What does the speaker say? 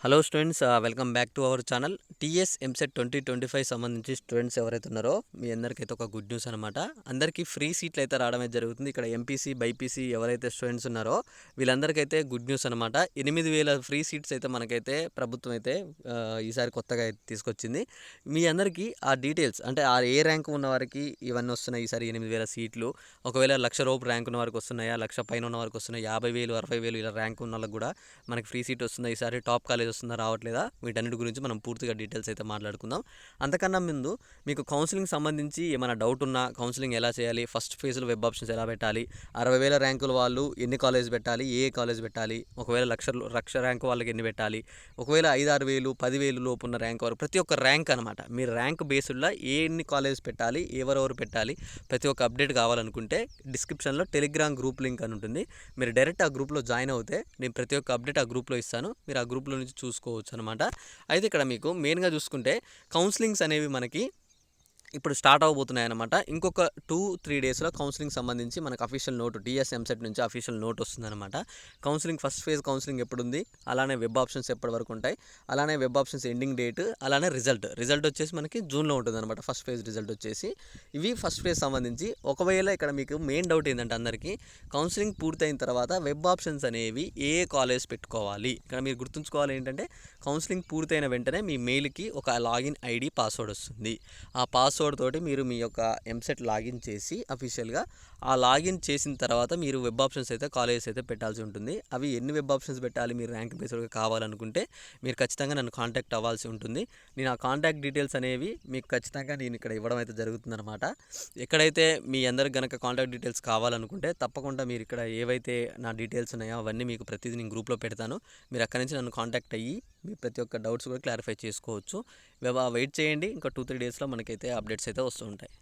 Hello students, welcome back to our channel. TS EAMCET 2025 సంబంధించి students ఎవరైతే ఉన్నారో మీ అందరికైతే ఒక గుడ్ న్యూస్ అనమాట. అందరికీ ఫ్రీ సీట్లు అయితే రావడమే జరుగుతుంది. ఇక్కడ ఎంపీసీ బైపీసీ ఎవరైతే స్టూడెంట్స్ ఉన్నారో వీళ్ళందరికైతే గుడ్ న్యూస్ అనమాట. 8,000 ఫ్రీ సీట్స్ అయితే మనకైతే ప్రభుత్వం అయితే ఈసారి కొత్తగా అయితే తీసుకొచ్చింది. మీ అందరికీ ఆ డీటెయిల్స్ అంటే ఆ ఏ ర్యాంక్ ఉన్న వారికి ఇవన్నీ వస్తున్నాయి. ఈసారి 8,000 సీట్లు. ఒకవేళ 1,00,000 లోపు ర్యాంక్ ఉన్న వారికి వస్తున్నాయా, 1,00,000 పైన ఉన్న వారికి వస్తున్నాయి, 50,000 60,000 ఇలా ర్యాంక్ ఉన్న వాళ్ళకి కూడా మనకి ఫ్రీ సీట్ వస్తుంది. ఈసారి టాప్ కాలేజ్ వస్తుందా రావట్లేదా, వీటన్నిటి గురించి మనం పూర్తిగా డీటెయిల్స్ అయితే మాట్లాడుకుందాం. అంతకన్నా ముందు మీకు కౌన్సిలింగ్ సంబంధించి ఏమైనా డౌట్ ఉన్నా, కౌన్సిలింగ్ ఎలా చేయాలి, ఫస్ట్ ఫేజ్లో వెబ్ ఆప్షన్స్ ఎలా పెట్టాలి, 60,000 ర్యాంకుల వాళ్ళు ఎన్ని కాలేజ్ పెట్టాలి, ఏ కాలేజ్ పెట్టాలి, ఒకవేళ 1,00,000 ర్యాంక్ వాళ్ళకి ఎన్ని పెట్టాలి, ఒకవేళ 5-6,000 10,000 లోపు ఉన్న ర్యాంక్ వరకు ప్రతి ఒక్క ర్యాంక్ అనమాట, మీరు ర్యాంక్ బేస్డ్లో ఎన్ని కాలేజ్ పెట్టాలి, ఎవరెవరు పెట్టాలి, ప్రతి ఒక్క అప్డేట్ కావాలనుకుంటే డిస్క్రిప్షన్లో టెలిగ్రామ్ గ్రూప్ లింక్ అని ఉంటుంది. మీరు డైరెక్ట్ ఆ గ్రూప్లో జాయిన్ అవుతే నేను ప్రతి ఒక్క అప్డేట్ ఆ గ్రూప్లో ఇస్తాను. మీరు ఆ గ్రూప్లో నుంచి చూసుకోవచ్చు అనమాట. అయితే ఇక్కడ మీకు మెయిన్గా చూసుకుంటే కౌన్సిలింగ్స్ అనేవి మనకి ఇప్పుడు స్టార్ట్ అవబోతున్నాయి అనమాట. ఇంకొక 2-3 డేస్లో కౌన్సిలింగ్ సంబంధించి మనకు అఫీషియల్ నోట్ టీఎస్ ఎంసెట్ నుంచి అఫీషియల్ నోట్ వస్తుందన్నమాట. కౌన్సిలింగ్ ఫస్ట్ ఫేజ్ కౌన్సిలింగ్ ఎప్పుడుంది, అలానే వెబ్ ఆప్షన్స్ ఎప్పటి వరకు ఉంటాయి, అలానే వెబ్ ఆప్షన్స్ ఎండింగ్ డేట్, అలానే రిజల్ట్ వచ్చేసి మనకి జూన్లో ఉంటుంది అనమాట. ఫస్ట్ ఫేజ్ రిజల్ట్ వచ్చేసి ఇవి ఫస్ట్ ఫేజ్ సంబంధించి. ఒకవేళ ఇక్కడ మీకు మెయిన్ డౌట్ ఏంటంటే అందరికీ కౌన్సిలింగ్ పూర్తయిన తర్వాత వెబ్ ఆప్షన్స్ అనేవి ఏ కాలేజ్ పెట్టుకోవాలి. ఇక్కడ మీరు గుర్తుంచుకోవాలి ఏంటంటే కౌన్సిలింగ్ పూర్తయిన వెంటనే మీ మెయిల్కి ఒక లాగిన్ ఐడి పాస్వర్డ్ వస్తుంది. ఆ పాస్వర్డ్ తోటి మీరు మీ యొక్క ఎంసెట్ లాగిన్ చేసి అఫీషియల్గా ఆ లాగిన్ చేసిన తర్వాత మీరు వెబ్ ఆప్షన్స్ అయితే కాలేజెస్ అయితే పెట్టాల్సి ఉంటుంది. అవి ఎన్ని వెబ్ ఆప్షన్స్ పెట్టాలి, మీరు ర్యాంక్ బేస్డ్గా కావాలనుకుంటే మీరు ఖచ్చితంగా నన్ను కాంటాక్ట్ అవ్వాల్సి ఉంటుంది. నేను ఆ కాంటాక్ట్ డీటెయిల్స్ అనేవి మీకు ఖచ్చితంగా నేను ఇక్కడ ఇవ్వడం అయితే జరుగుతుందన్నమాట. ఎక్కడైతే మీ అందరికి కనుక కాంటాక్ట్ డీటెయిల్స్ కావాలనుకుంటే తప్పకుండా మీరు ఇక్కడ ఏవైతే నా డీటెయిల్స్ ఉన్నాయో అవన్నీ మీకు ప్రతిదీ నేను గ్రూప్లో పెడతాను. మీరు అక్కడి నుంచి నన్ను కాంటాక్ట్ అయ్యి మీ ప్రతి ఒక్క డౌట్స్ కూడా క్లారిఫై చేసుకోవచ్చు. వెయిట్ చేయండి, ఇంకా 2-3 డేస్లో మనకైతే అప్డేట్స్ అయితే వస్తూ ఉంటాయి.